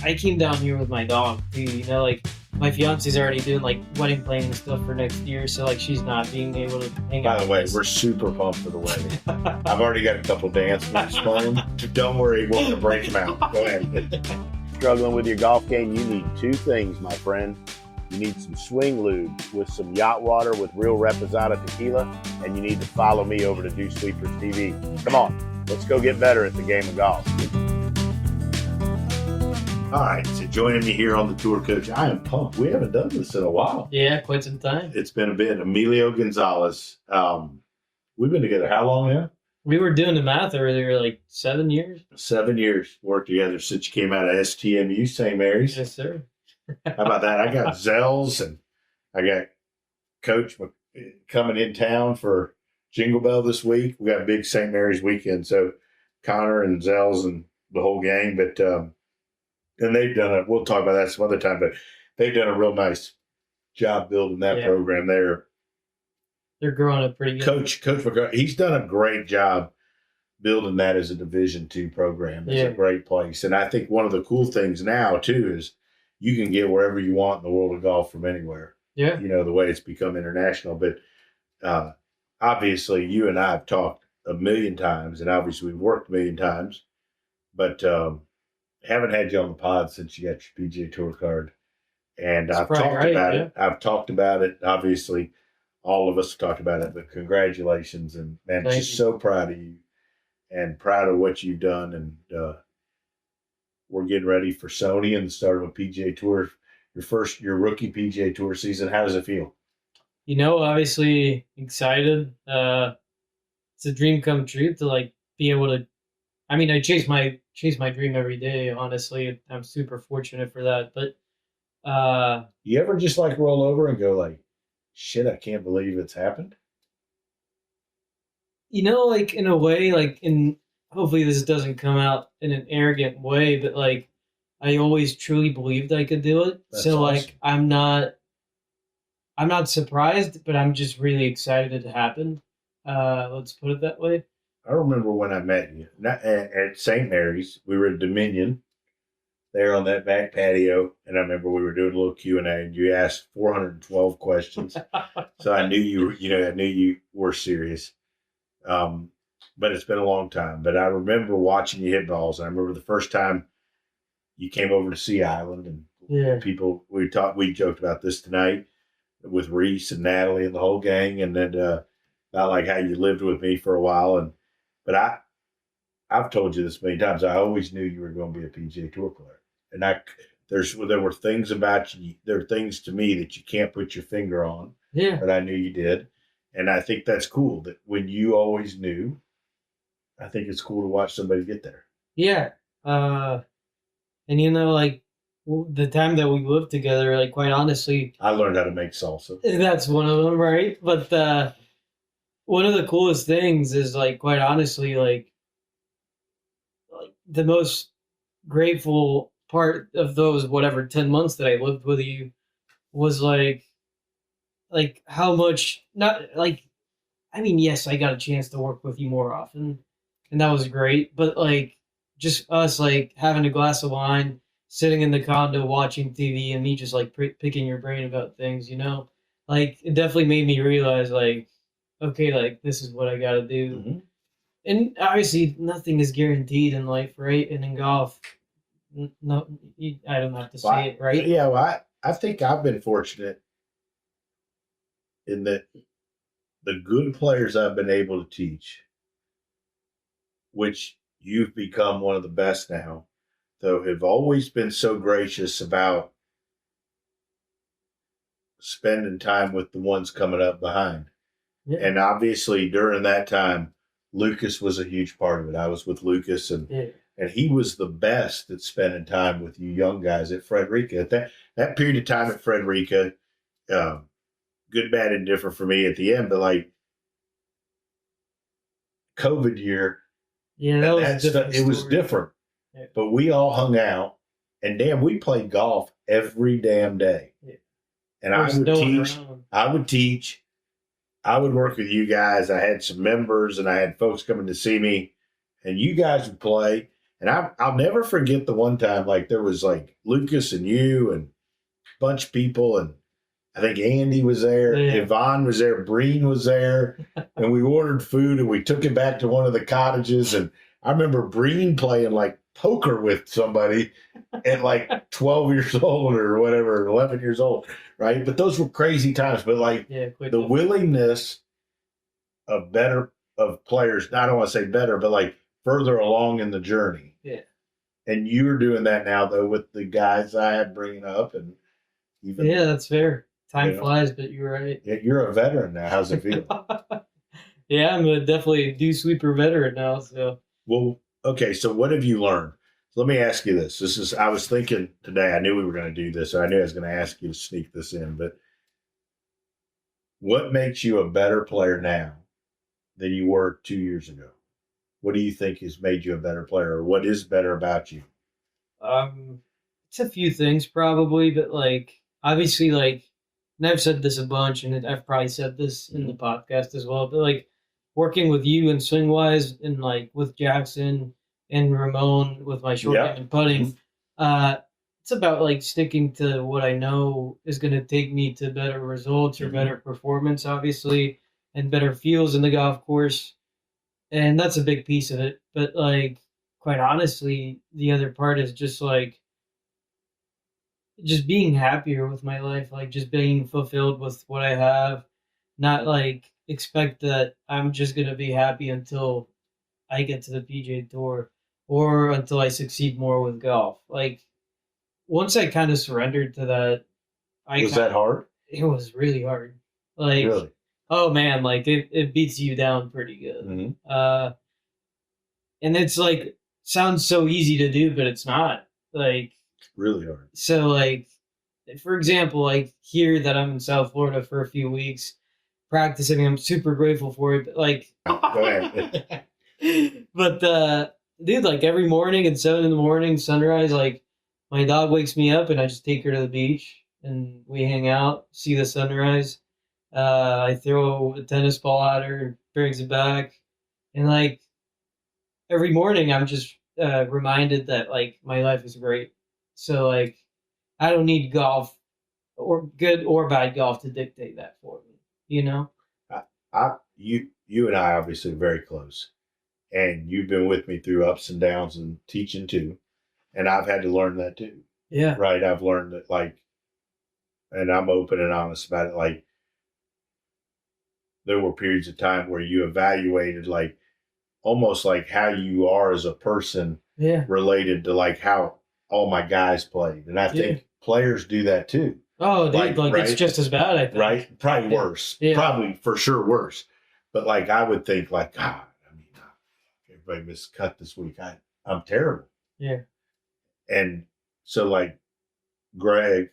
I came down here with my dog too. You know, like my fiance's already doing like wedding planning stuff for next year, so like she's not being able to hang out. By the way, we're super pumped for the wedding. I've already got a couple dance moves planned. Don't worry, we're gonna break them out. Go ahead. Struggling with your golf game? You need two things, my friend. You need some swing lube with some yacht water with real Reposado tequila, and you need to follow me over to DewsweeperTV. Come on, let's go get better at the game of golf. All right, so joining me here on the Tour Coach, I am pumped. We haven't done this in a while. Yeah, quite some time. It's been a bit. Emilio Gonzalez. We've been together how long now? We were doing the math earlier, like 7 years. 7 years worked together since you came out of STMU, St. Mary's. Yes, sir. How about that? I got Zels and I got Coach coming in town for Jingle Bell this week. We got a big St. Mary's weekend. So Connor and Zels and the whole gang. But and they've done we'll talk about that some other time, but they've done a real nice job building that program there. They're growing up pretty good. Coach McGraw, he's done a great job building that as a Division II program. It's a great place. And I think one of the cool things now, too, is you can get wherever you want in the world of golf from anywhere. Yeah. You know, the way it's become international. But obviously, you and I have talked a million times, and obviously we've worked a million times, but haven't had you on the pod since you got your PGA Tour card. And I've talked about it. I've talked about it. Obviously, all of us have talked about it, but congratulations. And, man, just so proud of you and proud of what you've done. And we're getting ready for Sony and the start of a PGA Tour, your rookie PGA Tour season. How does it feel? You know, obviously excited. It's a dream come true to like be able to. I mean, I chase my dream every day. Honestly, I'm super fortunate for that. But you ever just like roll over and go like, "Shit, I can't believe it's happened"? You know, like in a way, like hopefully this doesn't come out in an arrogant way, but like I always truly believed I could do it. That's so awesome. like I'm not surprised, but I'm just really excited it happened. Let's put it that way. I remember when I met you at St. Mary's. We were at Dominion there on that back patio, and I remember we were doing a little Q&A, and you asked 412 questions. So I knew you were serious. But it's been a long time. But I remember watching you hit balls. And I remember the first time you came over to Sea Island, and people we joked about this tonight with Reese and Natalie and the whole gang, and then about like how you lived with me for a while. But I've told you this many times. I always knew you were going to be a PGA Tour player, and there were things about you. There are things to me that you can't put your finger on. Yeah, but I knew you did. And I think that's cool that when you always knew, I think it's cool to watch somebody get there. Yeah. And you know, like the time that we lived together, like quite honestly, I learned how to make salsa. That's one of them, right? But one of the coolest things is like quite honestly, like the most grateful part of those 10 months that I lived with you was like how much yes, I got a chance to work with you more often, and that was great, but like just us like having a glass of wine, sitting in the condo watching TV, and me just like picking your brain about things, you know, like it definitely made me realize like, okay, like this is what I got to do. Mm-hmm. And obviously nothing is guaranteed in life, right? And in golf, no, I don't have to say it, right? Yeah, well, I think I've been fortunate in that the good players I've been able to teach, which you've become one of the best now, though, have always been so gracious about spending time with the ones coming up behind. Yeah. And obviously during that time, Lucas was a huge part of it. I was with Lucas, and he was the best at spending time with you young guys at Frederica. At that period of time at Frederica, good, bad, and different for me at the end, but like COVID year, it was different. Yeah. But we all hung out, and damn, we played golf every damn day. Yeah. And I would teach, I would work with you guys. I had some members, and I had folks coming to see me, and you guys would play. And I'll never forget the one time, like there was like Lucas and you and a bunch of people, and I think Andy was there, Yvonne was there, Breen was there, and we ordered food and we took it back to one of the cottages. And I remember Breen playing like poker with somebody at like 12 years old or whatever, 11 years old, right? But those were crazy times. But like the willingness of players, I don't want to say better, but like further along in the journey. Yeah. And you're doing that now, though, with the guys I had bringing up. And even, that's fair. Time flies, but you're right. Yeah, you're a veteran now. How's it feel? Yeah, I'm definitely a dew sweeper veteran now. So, well, okay. So, what have you learned? So let me ask you this. I was thinking today. I knew we were going to do this, so I knew I was going to ask you to sneak this in. But what makes you a better player now than you were 2 years ago? What do you think has made you a better player, or what is better about you? It's a few things probably, but like obviously, like, and I've said this a bunch, and I've probably said this in the podcast as well, but like working with you and swing wise, and like with Jackson and Ramon with my short game and putting, it's about like sticking to what I know is going to take me to better results or better performance, obviously, and better feels in the golf course. And that's a big piece of it. But like, quite honestly, the other part is just like, just being happier with my life, like just being fulfilled with what I have, not like expect that I'm just going to be happy until I get to the PGA Tour or until I succeed more with golf. Like, once I kind of surrendered to that, was that hard? It was really hard. Like, really? Oh man, like it beats you down pretty good. Mm-hmm. And it's like, sounds so easy to do, but it's not. Like, it's really hard. So like, for example, like here that I'm in South Florida for a few weeks practicing, I'm super grateful for it. But like, go ahead. But dude, like every morning at 7 a.m, sunrise, like my dog wakes me up and I just take her to the beach and we hang out, see the sunrise. I throw a tennis ball at her and brings it back. And like every morning I'm just reminded that like my life is great. So like I don't need golf or good or bad golf to dictate that for me, you know? You and I obviously are very close. And you've been with me through ups and downs and teaching too. And I've had to learn that too. Yeah. Right. I've learned that, like, and I'm open and honest about it. Like, there were periods of time where you evaluated, like, almost like how you are as a person related to, like, how all my guys played. And I think players do that too. Oh, dude, like right? It's just as bad, I think. Right? Probably worse. Yeah. Probably for sure worse. But, like, I would think, like, God, I mean, everybody missed cut this week. I'm terrible. Yeah. And so, like, Greg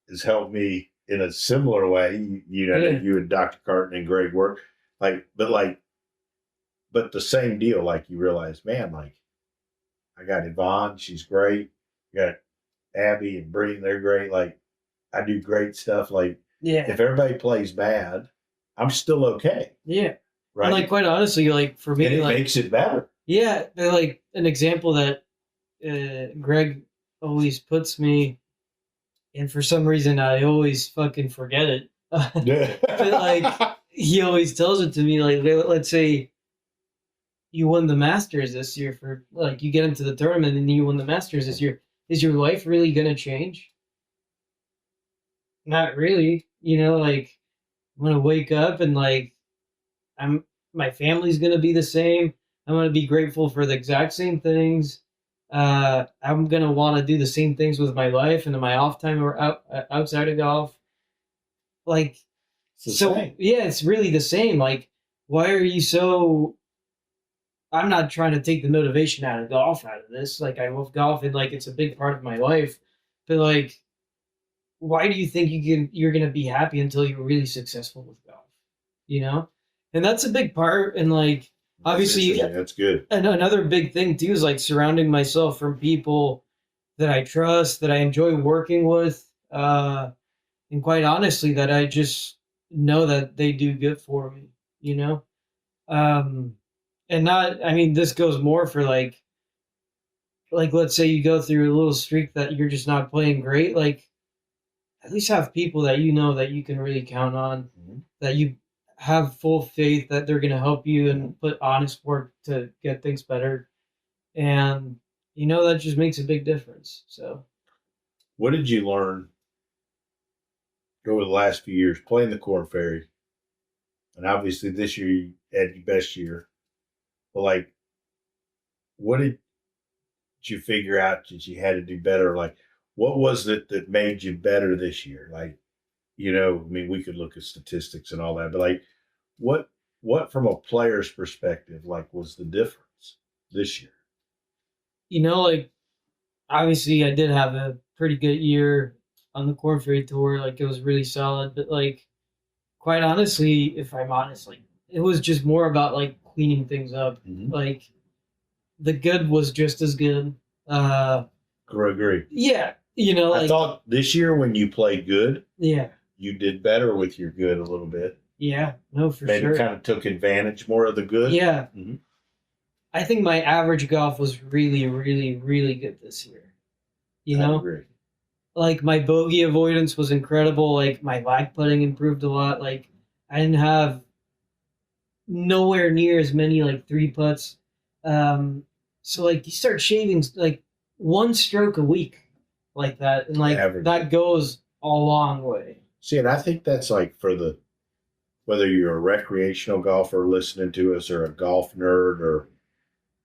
has helped me in a similar way. You know, you and Dr. Carton and Greg work. But the same deal. Like, you realize, man, like, I got Yvonne, she's great. You got Abby and Breen, they're great. Like, I do great stuff. Like, if everybody plays bad, I'm still okay. Yeah. Right. And like, quite honestly, like, for me, and it like, makes it better. Yeah. Like, an example that Greg always puts me, and for some reason I always fucking forget it. But like, he always tells it to me. Like, let's say you won the Masters this year, for like, you get into the tournament and you won the Masters this year. Is your life really gonna change? Not really. You know, like, I'm gonna wake up and like, my family's gonna be the same. I'm gonna be grateful for the exact same things. I'm gonna want to do the same things with my life and in my off time or outside of golf. Like, so yeah, it's really the same. Like, why are you so? I'm not trying to take the motivation out of this. Like, I love golf and like it's a big part of my life. But like, why do you think you're gonna be happy until you're really successful with golf? You know, and that's a big part. And like, obviously, that's good. And another big thing too is like surrounding myself from people that I trust, that I enjoy working with, and quite honestly, that I just know that they do good for me, you know? And not, I mean, this goes more for like like, let's say you go through a little streak that you're just not playing great, like, at least have people that you know that you can really count on, that you have full faith that they're going to help you and put honest work to get things better. And, that just makes a big difference. So, What did you learn over the last few years playing the Corn Ferry? And obviously this year you had your best year. But like, what did you figure out that you had to do better? Like, what was it that made you better this year? Like, I mean, we could look at statistics and all that, but like, what from a player's perspective, like, was the difference this year? like, obviously I did have a pretty good year on the Corn Ferry Tour. Like, it was really solid, but like, quite honestly, if I'm honest, like, it was just more about like cleaning things up. Like, the good was just as good. Agree. Yeah, I thought this year when you played good, yeah, you did better with your good a little bit. yeah, no, for Maybe sure. kind of took advantage more of the good. Yeah. I think my average golf was really, really, really good this year. I agree. Like, my bogey avoidance was incredible. Like, my lag putting improved a lot. Like, I didn't have nowhere near as many like 3-putts. So like, you start shaving like 1 stroke a week like that, and like that goes a long way. See, and I think that's like for whether you're a recreational golfer listening to us or a golf nerd or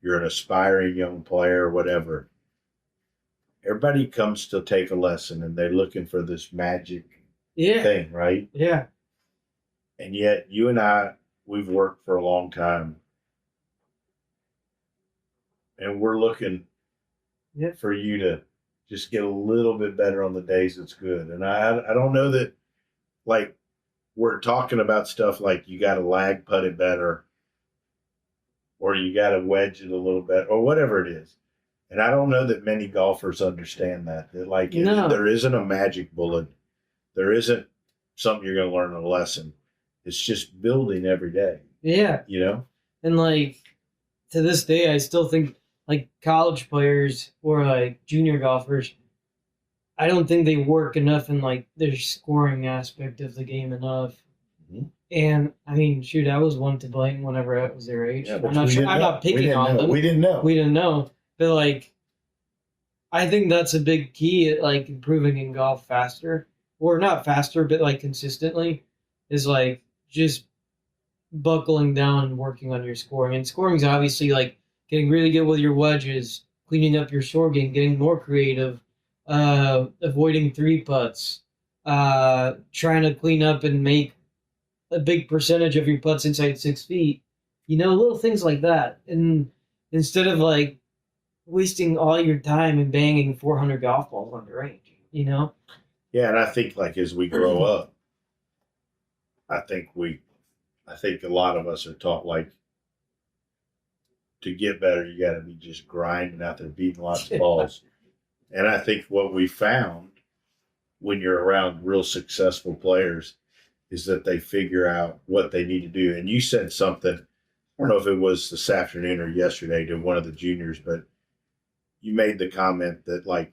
you're an aspiring young player or whatever, everybody comes to take a lesson and they're looking for this magic thing, right? Yeah. And yet you and I, we've worked for a long time and we're looking for you to just get a little bit better on the days it's good. And I don't know that, like, we're talking about stuff like you got to lag putt it better or you got to wedge it a little bit or whatever it is. And I don't know that many golfers understand that like, there isn't a magic bullet. There isn't something you're going to learn a lesson. It's just building every day. Yeah. And like, to this day, I still think like college players or like junior golfers, I don't think they work enough in like their scoring aspect of the game enough. And I mean, shoot, I was one to blame whenever I was their age. Yeah, I'm not sure. I'm not picking on them. We didn't know. But like, I think that's a big key at like improving in golf faster, or not faster, but like consistently, is like just buckling down and working on your scoring. And scoring is obviously like getting really good with your wedges, cleaning up your short game, getting more creative, avoiding 3-putts, trying to clean up and make a big percentage of your putts inside 6 feet. Little things like that. And instead of like wasting all your time and banging 400 golf balls on the range, Yeah, and I think like as we grow up, I think a lot of us are taught like to get better, you got to be just grinding out there, beating lots of balls. And I think what we found when you're around real successful players is that they figure out what they need to do. And you said something, I don't know if it was this afternoon or yesterday to one of the juniors, but you made the comment that like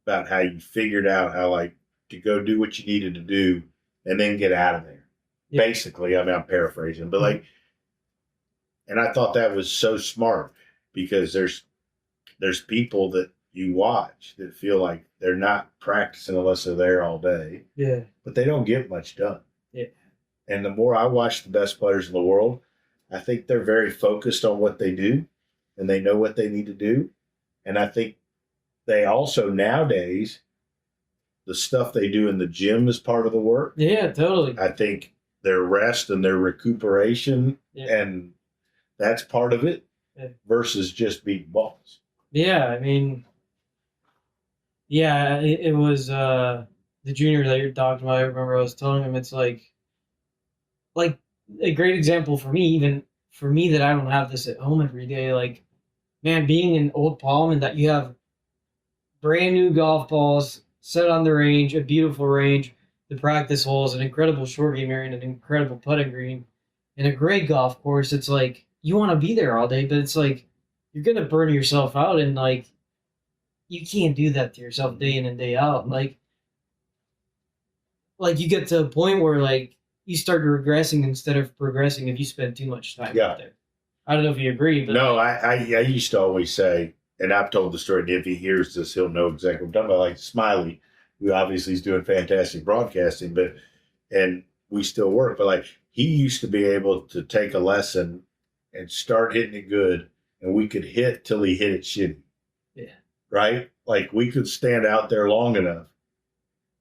about how you figured out how like to go do what you needed to do and then get out of there. Yeah. Basically, I mean, I'm paraphrasing, but like, and I thought that was so smart because there's people that you watch that feel like they're not practicing unless they're there all day. Yeah. But they don't get much done. Yeah. And the more I watch the best players in the world, I think they're very focused on what they do and they know what they need to do. And I think they also nowadays, the stuff they do in the gym is part of the work. Yeah, totally. I think their rest and their recuperation, and that's part of it versus just beating balls. Yeah, I mean, it was the junior that you're talking about. I remember I was telling him it's like a great example for me, even for me that I don't have this at home every day. Like, man, being in Old Palm and that you have brand new golf balls set on the range, a beautiful range, the practice holes, an incredible short game area, and an incredible putting green, and a great golf course. It's like you want to be there all day, but it's like you're gonna burn yourself out, and like you can't do that to yourself day in and day out. Like you get to a point where like you start regressing instead of progressing if you spend too much time out there. I don't know if you agree, but no, I used to always say, and I've told the story, and if he hears this, he'll know exactly what I'm talking about. Like Smiley, who obviously is doing fantastic broadcasting, and we still work, but like he used to be able to take a lesson and start hitting it good, and we could hit till he hit it shitty. Yeah. Right? Like we could stand out there long enough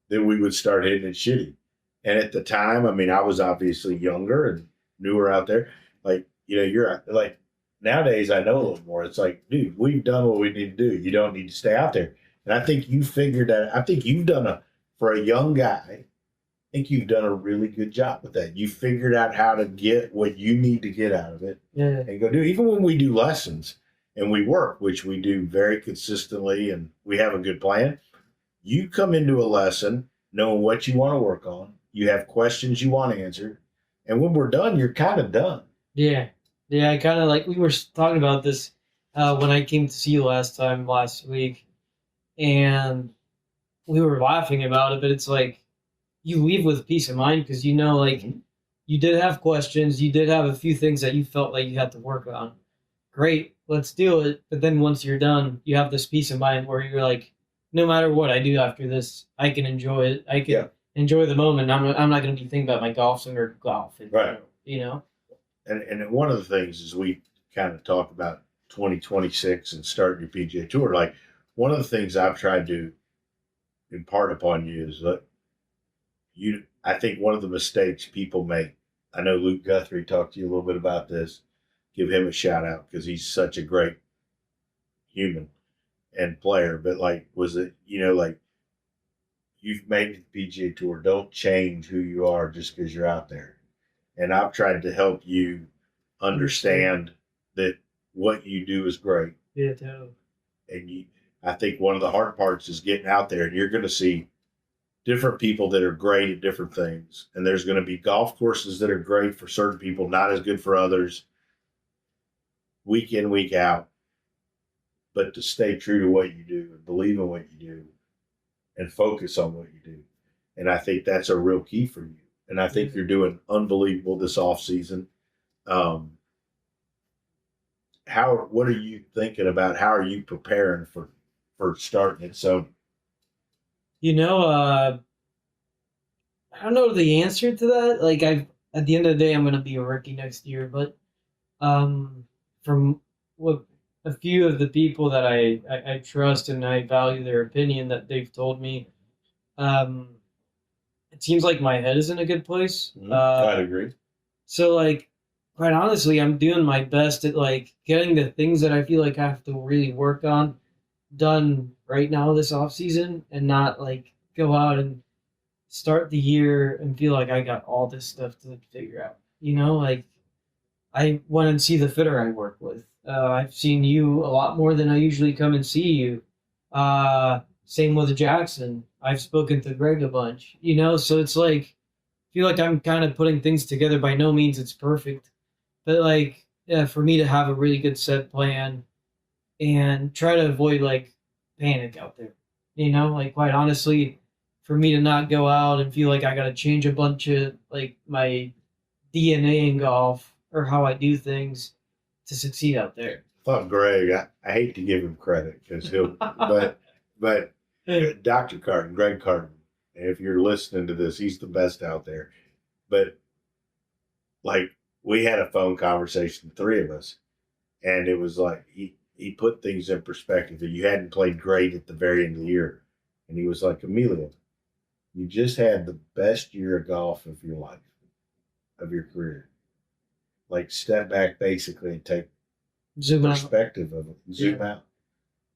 that we would start hitting it shitty. And at the time, I mean, I was obviously younger and newer out there. Like, you know, you're like, nowadays I know a little more. It's like, dude, we've done what we need to do. You don't need to stay out there. And I think you figured that. I think you've done for a young guy, I think you've done a really good job with that. You figured out how to get what you need to get out of it and go do. Even when we do lessons and we work, which we do very consistently, and we have a good plan, you come into a lesson knowing what you want to work on. You have questions you want answered. And when we're done, you're kind of done. Yeah. Yeah, I kind of like, we were talking about this when I came to see you last week, and we were laughing about it, but it's like you leave with peace of mind because you know, like, you did have questions, you did have a few things that you felt like you had to work on. Great, let's do it. But then once you're done, you have this peace of mind where you're like, no matter what I do after this, I can enjoy it. I can enjoy the moment. I'm not going to be thinking about my golf swing or golf. Right. You know? And one of the things is we kind of talk about 2026 and starting your PGA Tour. Like, one of the things I've tried to impart upon you is that I think one of the mistakes people make, I know Luke Guthrie talked to you a little bit about this. Give him a shout out because he's such a great human and player. But like, was it, you know, like, you've made the PGA Tour. Don't change who you are just because you're out there. And I've tried to help you understand that what you do is great. Yeah, totally. And I think one of the hard parts is getting out there, and you're going to see different people that are great at different things. And there's going to be golf courses that are great for certain people, not as good for others, week in, week out. But to stay true to what you do and believe in what you do and focus on what you do. And I think that's a real key for you. And I think you're doing unbelievable this off season. What are you thinking about? How are you preparing for starting it? So, you know, I don't know the answer to that. Like, at the end of the day, I'm going to be a rookie next year. But from what a few of the people that I trust and I value their opinion that they've told me, it seems like my head is in a good place. I'd agree. So, like, quite honestly, I'm doing my best at, like, getting the things that I feel like I have to really work on done right now this off season, and not, like, go out and start the year and feel like I got all this stuff to figure out. You know, like, I went and see the fitter I work with. I've seen you a lot more than I usually come and see you. Same with Jackson. I've spoken to Greg a bunch, you know, so it's like, I feel like I'm kind of putting things together. By no means it's perfect, but like, yeah, for me to have a really good set plan and try to avoid like panic out there, you know, like quite honestly, for me to not go out and feel like I got to change a bunch of like my DNA in golf or how I do things to succeed out there. I thought Greg, I hate to give him credit because but Dr. Carton, Greg Carton, if you're listening to this, he's the best out there. But like, we had a phone conversation, the three of us, and it was like he put things in perspective. That you hadn't played great at the very end of the year, and he was like, Emilio, you just had the best year of golf of your life, of your career. Like, step back basically and take Zoom perspective of it. Zoom out.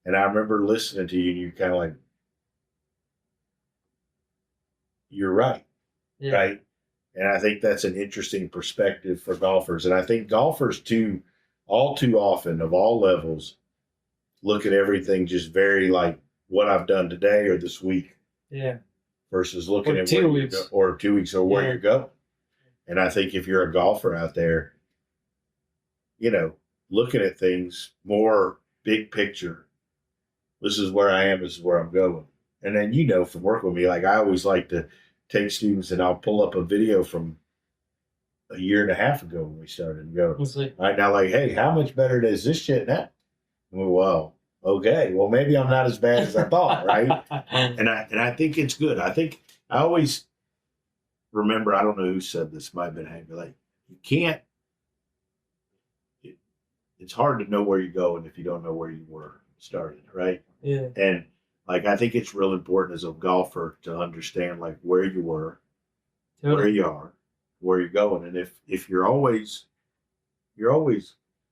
And I remember listening to you, and you kind of like, you're right. Yeah. Right. And I think that's an interesting perspective for golfers. And I think golfers all too often of all levels look at everything just very like what I've done today or this week. Yeah. Versus looking at 2 weeks. Or 2 weeks or where you go. And I think if you're a golfer out there, you know, looking at things more big picture this is where I am, this is where I'm going. And then, you know, from working with me, like I always like to take students and I'll pull up a video from a year and a half ago when we started and go, It's like, all right, now, like, hey, how much better is this shit now? Well, okay, well, maybe I'm not as bad as I thought, right? And I think it's good. I think I always remember, I don't know who said this, might have been Hank, like, you can't, it's hard to know where you're going if you don't know where you were started, right? yeah. And like, I think it's real important as a golfer to understand like where you were, Totally. where you are, where you're going. And if you're always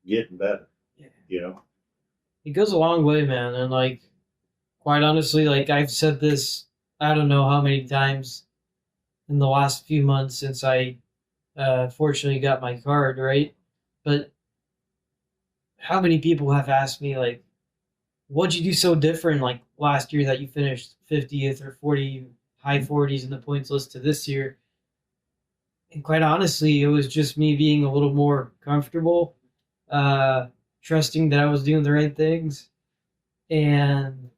getting better, Yeah. you know? It goes a long way, man. And like, quite honestly, like I've said this, I don't know how many times in the last few months since I fortunately got my card, right? But how many people have asked me like, what'd you do so different like last year that you finished 50th or 40, high 40s in the points list to this year? And quite honestly, it was just me being a little more comfortable, trusting that I was doing the right things. And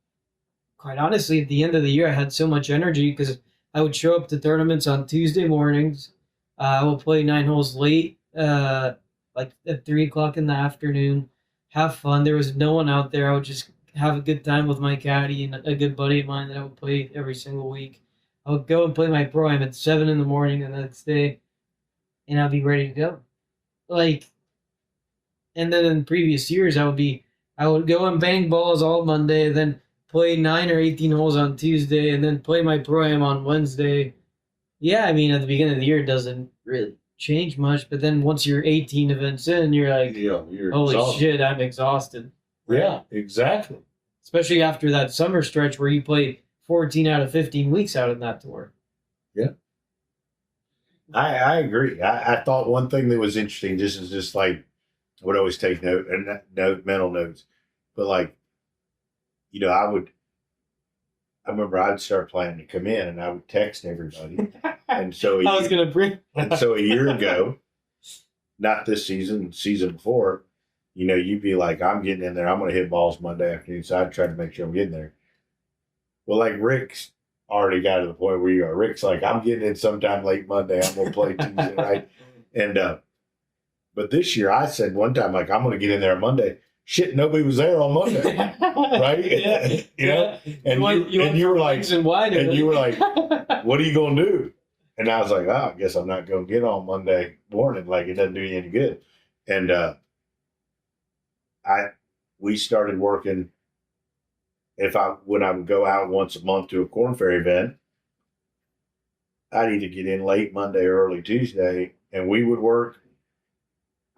quite honestly, at the end of the year, I had so much energy because I would show up to tournaments on Tuesday mornings. I would play 9 holes late, like at 3 o'clock in the afternoon, have fun. There was no one out there. I would just have a good time with my caddy and a good buddy of mine that I would play every single week. I would go and play my pro am at 7 in the morning the next day, and I'd be ready to go. Like, and then in previous years, I would go and bang balls all Monday, then play 9 or 18 holes on Tuesday, and then play my pro am on Wednesday. Yeah, I mean, at the beginning of the year, it doesn't really change much, but then once you're 18 events in, you're like, You're holy exhausted. shit, I'm exhausted. Yeah, exactly. Especially after that summer stretch where you play 14 out of 15 weeks out in that tour. Yeah. I agree. I thought one thing that was interesting, just like, I would always take mental notes, but like, you know, I remember I'd start planning to come in and I would text everybody. And so I was going to bring. And so a year ago, not this season, season before, you know, you'd be like, I'm getting in there. I'm going to hit balls Monday afternoon. So I'd try to make sure I'm getting there. Well, like Rick's already got to the point where you are. Rick's like, I'm getting in sometime late Monday. I'm going to play Tuesday, right? And, but this year I said one time, like, I'm going to get in there on Monday. Shit, nobody was there on Monday, right? Yeah. You know? And you were like, what are you going to do? And I was like, oh, I guess I'm not going to get on Monday morning. Like, it doesn't do you any good. And we started working. When I would go out once a month to a Corn Ferry event, I'd either get in late Monday or early Tuesday, and we would work.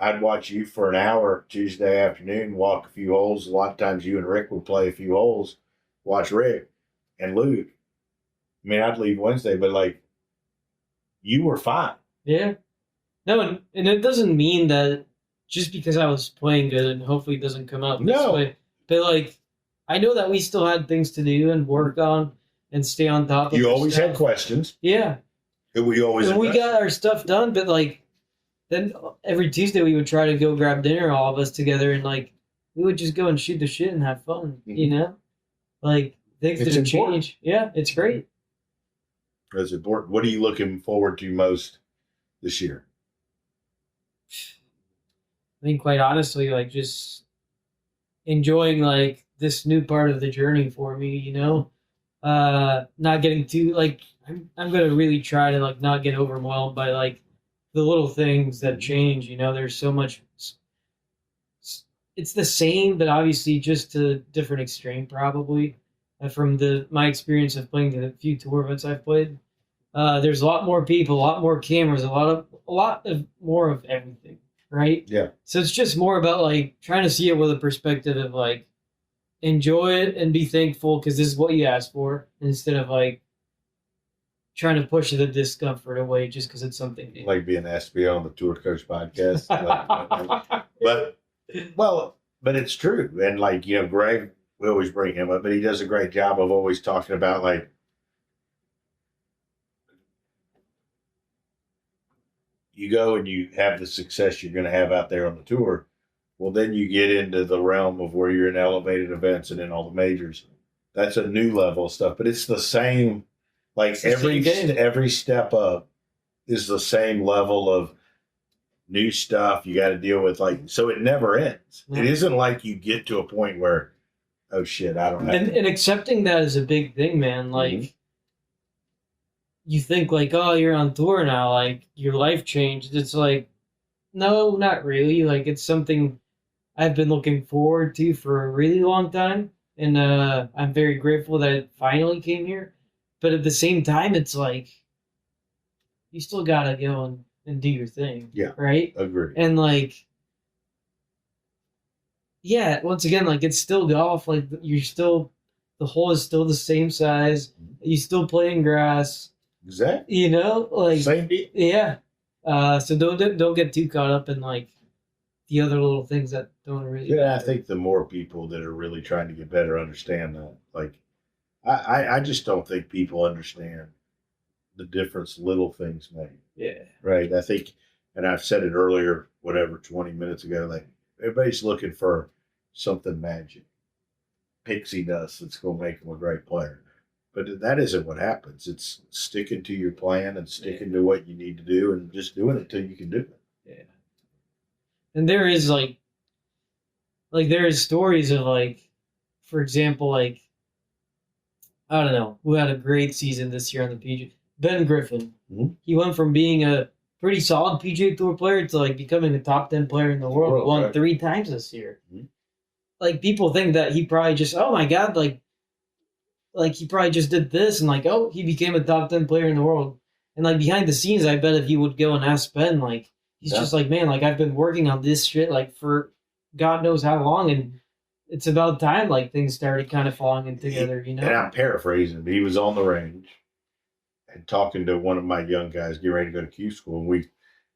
I'd watch you for an hour Tuesday afternoon, walk a few holes. A lot of times you and Rick would play a few holes, watch Rick and Luke. I mean, I'd leave Wednesday, but like, you were fine. Yeah. No, and it doesn't mean that just because I was playing good and hopefully it doesn't come out this way. But like, I know that we still had things to do and work on and stay on top of. You always had questions. Yeah. And we got our stuff done, but like, then every Tuesday we would try to go grab dinner, all of us together, and like we would just go and shoot the shit and have fun, you know? Like things didn't change. Yeah, it's great. That's important. What are you looking forward to most this year? I mean, quite honestly, like just enjoying like this new part of the journey for me, you know? Not getting too like I'm gonna really try to like not get overwhelmed by like the little things that change, you know. There's so much. It's the same, but obviously just to a different extreme, probably. From my experience of playing the few tour events I've played, there's a lot more people, a lot more cameras, a lot of more of everything, right? Yeah. So it's just more about like trying to see it with a perspective of like enjoy it and be thankful because this is what you asked for, instead of like trying to push the discomfort away just because it's something new. Like being asked to be on the Tour Coach podcast. But it's true. And like, you know, Greg, we always bring him up, but he does a great job of always talking about like, you go and you have the success you're going to have out there on the tour, Well, then you get into the realm of where you're in elevated events and in all the majors. That's a new level of stuff, but it's the same. Like It's the same game. every step up is the same level of new stuff you got to deal with. Like, so it never ends. Yeah. It isn't like you get to a point where, oh shit, I don't have. And accepting that is a big thing, man. Like, you think like, oh, you're on tour now, like your life changed. It's like, no, not really. Like, it's something I've been looking forward to for a really long time, and I'm very grateful that it finally came here. But at the same time, it's like you still gotta go and do your thing. Yeah. Right? Agree. And like, yeah, once again, like it's still golf. Like you're still, the hole is still the same size. You still play in grass. Exactly. You know, like Same deal. yeah. So don't get too caught up in like the other little things that don't really. Yeah, I matter. think the more people that are really trying to get better understand that. Like, I just don't think people understand the difference little things make. Yeah. Right. I think, and I've said it earlier, whatever, 20 minutes ago, like everybody's looking for something magic, pixie dust that's going to make them a great player. But that isn't what happens. It's sticking to your plan and sticking to what you need to do and just doing it till you can do it. Yeah. And there is like there is stories of like, for example, like, I don't know, who had a great season this year on the PGA. Ben Griffin. Mhm. He went from being a pretty solid PGA Tour player to like becoming a top 10 player in the world. Won right. 3 times this year. Mhm. Like people think that he probably just, oh my God, like he probably just did this and like, oh, he became a top 10 player in the world. And like behind the scenes, I bet if he would go and ask Ben, like he's Yeah. just like, man, like I've been working on this shit like for God knows how long, and it's about time like things started kind of falling in together, you know? And I'm paraphrasing, but he was on the range and talking to one of my young guys getting ready to go to Q school. And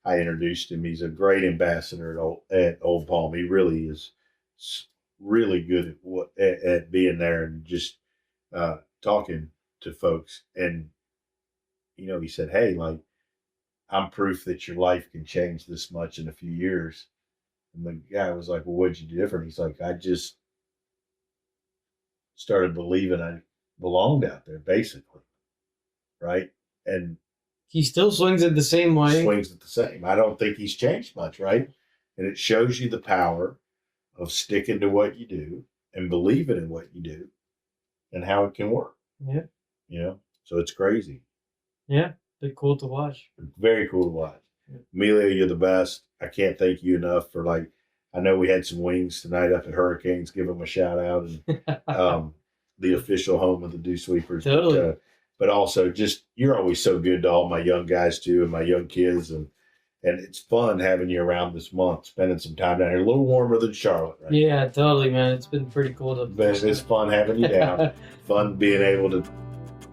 I introduced him. He's a great ambassador at Old Palm. He really is really good at being there and just talking to folks. And, you know, he said, hey, like, I'm proof that your life can change this much in a few years. And the guy was like, well, what'd you do different? He's like, I just started believing I belonged out there, basically. Right? And He still swings it the same way. swings it the same. I don't think he's changed much, right? And it shows you the power of sticking to what you do and believing in what you do and how it can work. Yeah. You know? So it's crazy. Yeah. Been cool to watch. Very cool to watch. Yeah. Emilio, you're the best. I can't thank you enough for, like, I know we had some wings tonight up at Hurricanes. Give them a shout out. And the official home of the Dew Sweepers. Totally. But also just, you're always so good to all my young guys too, and my young kids. And it's fun having you around this month, spending some time down here. A little warmer than Charlotte, right? Yeah, totally, man. It's been pretty cool to. But it's fun having you down. Fun being able to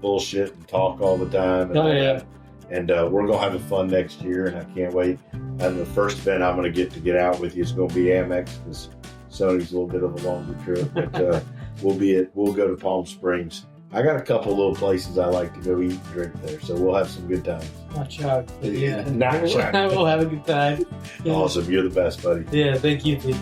bullshit and talk all the time. Oh, yeah. And we're going to have a fun next year, and I can't wait. And the first event I'm going to get out with you is going to be Amex, because Sony's a little bit of a longer trip. But we'll go to Palm Springs. I got a couple little places I like to go eat and drink there, so we'll have some good times. Not shocked. But yeah. Not shocked. We'll have a good time. Yeah. Awesome. You're the best, buddy. Yeah, thank you, dude.